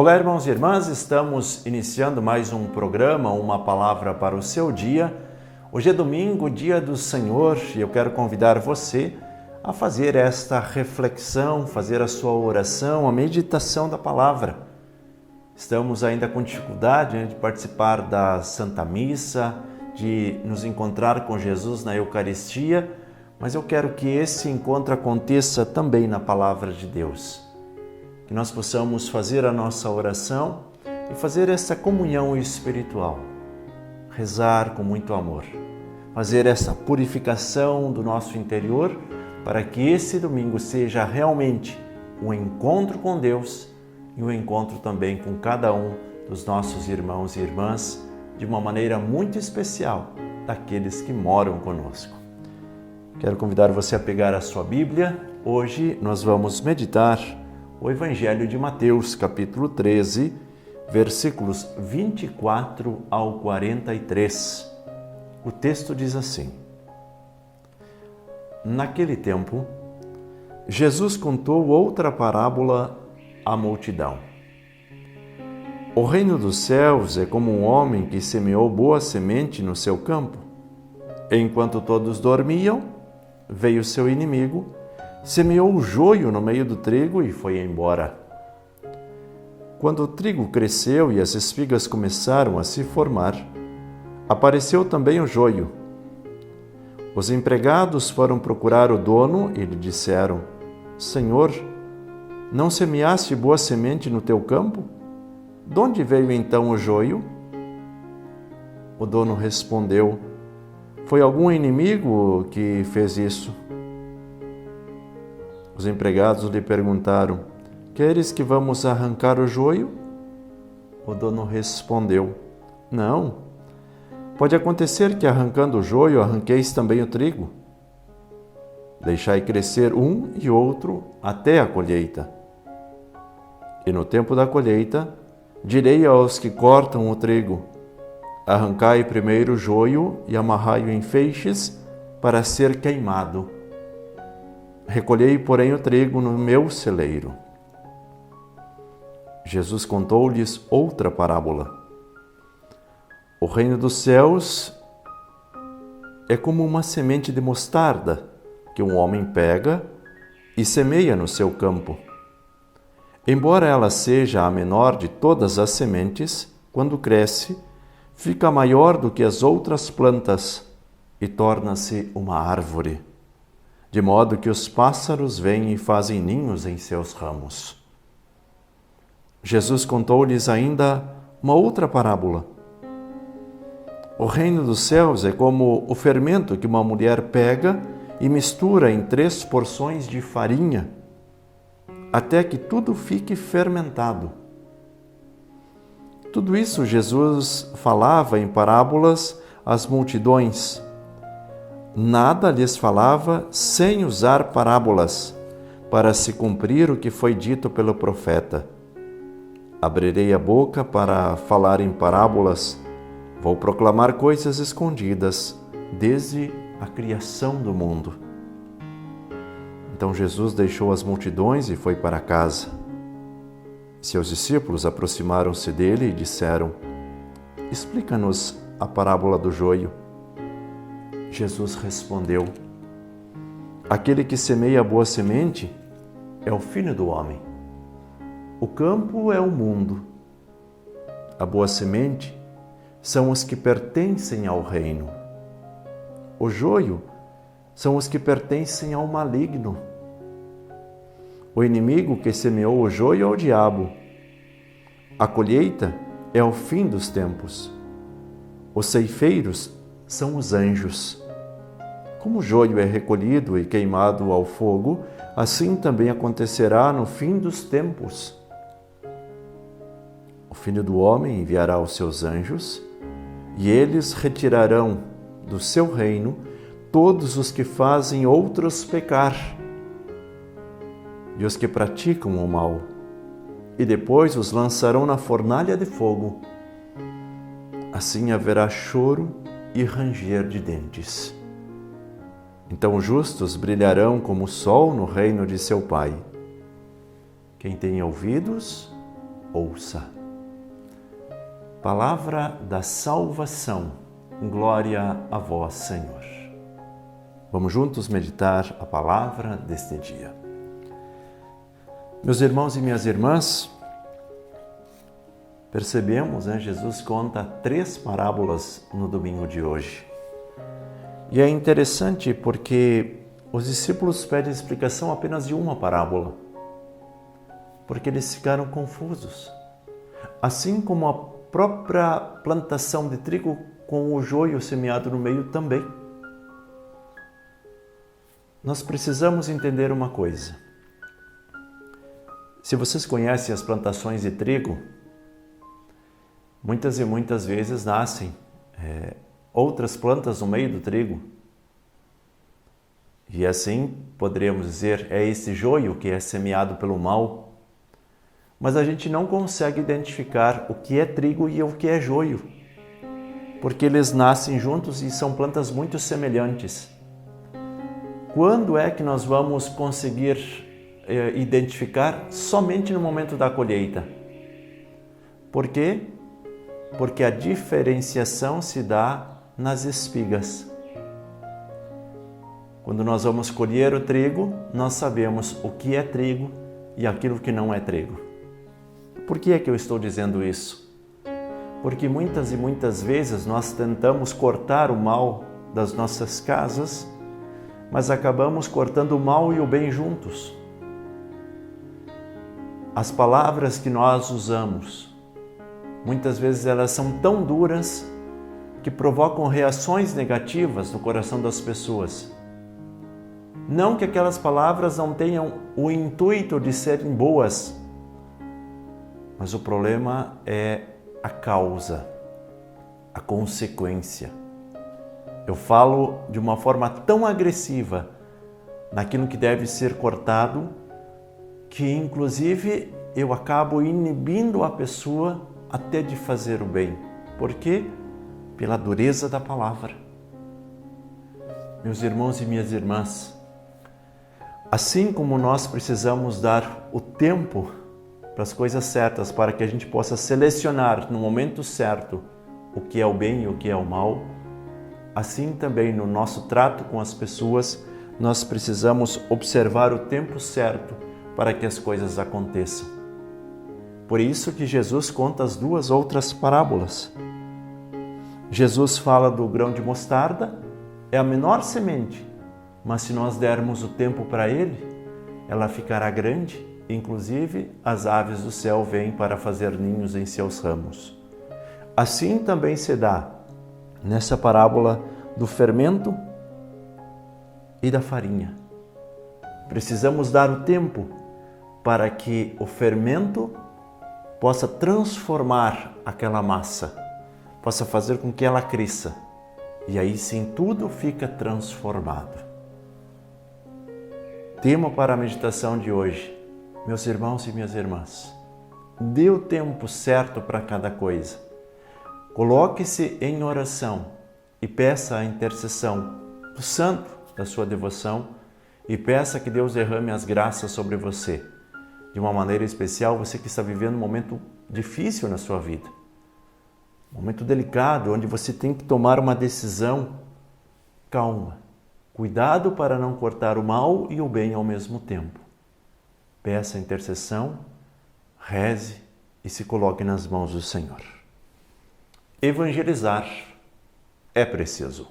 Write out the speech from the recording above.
Olá, irmãos e irmãs, estamos iniciando mais um programa, uma palavra para o seu dia. Hoje é domingo, dia do Senhor, e eu quero convidar você a fazer esta reflexão, fazer a sua oração, a meditação da palavra. Estamos ainda com dificuldade de participar da Santa Missa, de nos encontrar com Jesus na Eucaristia, mas eu quero que esse encontro aconteça também na palavra de Deus. Que nós possamos fazer a nossa oração e fazer essa comunhão espiritual. Rezar com muito amor. Fazer essa purificação do nosso interior para que esse domingo seja realmente um encontro com Deus e um encontro também com cada um dos nossos irmãos e irmãs de uma maneira muito especial daqueles que moram conosco. Quero convidar você a pegar a sua Bíblia. Hoje nós vamos meditar o Evangelho de Mateus, capítulo 13, versículos 24 ao 43. O texto diz assim: Naquele tempo, Jesus contou outra parábola à multidão. O reino dos céus é como um homem que semeou boa semente no seu campo. Enquanto todos dormiam, veio seu inimigo, semeou o joio no meio do trigo e foi embora. Quando o trigo cresceu e as espigas começaram a se formar, apareceu também o joio. Os empregados foram procurar o dono e lhe disseram: Senhor, não semeaste boa semente no teu campo? De onde veio então o joio? O dono respondeu: Foi algum inimigo que fez isso. Os empregados lhe perguntaram: Queres que vamos arrancar o joio? O dono respondeu: Não. Pode acontecer que arrancando o joio arranqueis também o trigo. Deixai crescer um e outro até a colheita. E no tempo da colheita, direi aos que cortam o trigo: Arrancai primeiro o joio e amarrai-o em feixes para ser queimado. Recolhei, porém, o trigo no meu celeiro. Jesus contou-lhes outra parábola. O reino dos céus é como uma semente de mostarda que um homem pega e semeia no seu campo. Embora ela seja a menor de todas as sementes, quando cresce, fica maior do que as outras plantas e torna-se uma árvore, de modo que os pássaros vêm e fazem ninhos em seus ramos. Jesus contou-lhes ainda uma outra parábola. O reino dos céus é como o fermento que uma mulher pega e mistura em 3 porções de farinha, até que tudo fique fermentado. Tudo isso Jesus falava em parábolas às multidões. Nada lhes falava sem usar parábolas, para se cumprir o que foi dito pelo profeta. Abrirei a boca para falar em parábolas, vou proclamar coisas escondidas desde a criação do mundo. Então Jesus deixou as multidões e foi para casa. Seus discípulos aproximaram-se dele e disseram: Explica-nos a parábola do joio. Jesus respondeu: Aquele que semeia a boa semente é o Filho do homem. O campo é o mundo. A boa semente são os que pertencem ao reino. O joio são os que pertencem ao maligno. O inimigo que semeou o joio é o diabo. A colheita é o fim dos tempos. Os ceifeiros são os anjos. Como o joio é recolhido e queimado ao fogo, assim também acontecerá no fim dos tempos. O Filho do Homem enviará os seus anjos, e eles retirarão do seu reino todos os que fazem outros pecar e os que praticam o mal, e depois os lançarão na fornalha de fogo. Assim haverá choro e ranger de dentes. Então os justos brilharão como o sol no reino de seu Pai. Quem tem ouvidos, ouça. Palavra da salvação, glória a vós, Senhor. Vamos juntos meditar a palavra deste dia. Meus irmãos e minhas irmãs, percebemos, Jesus conta 3 parábolas no domingo de hoje. E é interessante porque os discípulos pedem explicação apenas de uma parábola, porque eles ficaram confusos. Assim como a própria plantação de trigo com o joio semeado no meio também. Nós precisamos entender uma coisa. Se vocês conhecem as plantações de trigo, muitas e muitas vezes nascem outras plantas no meio do trigo. E assim, poderíamos dizer, é esse joio que é semeado pelo mal. Mas a gente não consegue identificar o que é trigo e o que é joio, porque eles nascem juntos e são plantas muito semelhantes. Quando é que nós vamos conseguir identificar? Somente no momento da colheita. Por quê? Porque a diferenciação se dá nas espigas. Quando nós vamos colher o trigo, nós sabemos o que é trigo e aquilo que não é trigo. Por que é que eu estou dizendo isso? Porque muitas e muitas vezes nós tentamos cortar o mal das nossas casas, mas acabamos cortando o mal e o bem juntos. As palavras que nós usamos, muitas vezes elas são tão duras que provocam reações negativas no coração das pessoas. Não que aquelas palavras não tenham o intuito de serem boas, mas o problema é a causa, a consequência. Eu falo de uma forma tão agressiva naquilo que deve ser cortado, que inclusive eu acabo inibindo a pessoa até de fazer o bem. Por quê? Pela dureza da palavra. Meus irmãos e minhas irmãs, assim como nós precisamos dar o tempo para as coisas certas, para que a gente possa selecionar no momento certo o que é o bem e o que é o mal, assim também no nosso trato com as pessoas, nós precisamos observar o tempo certo para que as coisas aconteçam. Por isso que Jesus conta as 2 outras parábolas. Jesus fala do grão de mostarda, é a menor semente, mas se nós dermos o tempo para ele, ela ficará grande. Inclusive, as aves do céu vêm para fazer ninhos em seus ramos. Assim também se dá nessa parábola do fermento e da farinha. Precisamos dar o tempo para que o fermento possa transformar aquela massa, possa fazer com que ela cresça. E aí sim tudo fica transformado. Tema para a meditação de hoje. Meus irmãos e minhas irmãs, dê o tempo certo para cada coisa. Coloque-se em oração e peça a intercessão do santo da sua devoção e peça que Deus derrame as graças sobre você. De uma maneira especial, você que está vivendo um momento difícil na sua vida. Um momento delicado, onde você tem que tomar uma decisão. Calma. Cuidado para não cortar o mal e o bem ao mesmo tempo. Peça a intercessão, reze e se coloque nas mãos do Senhor. Evangelizar é preciso.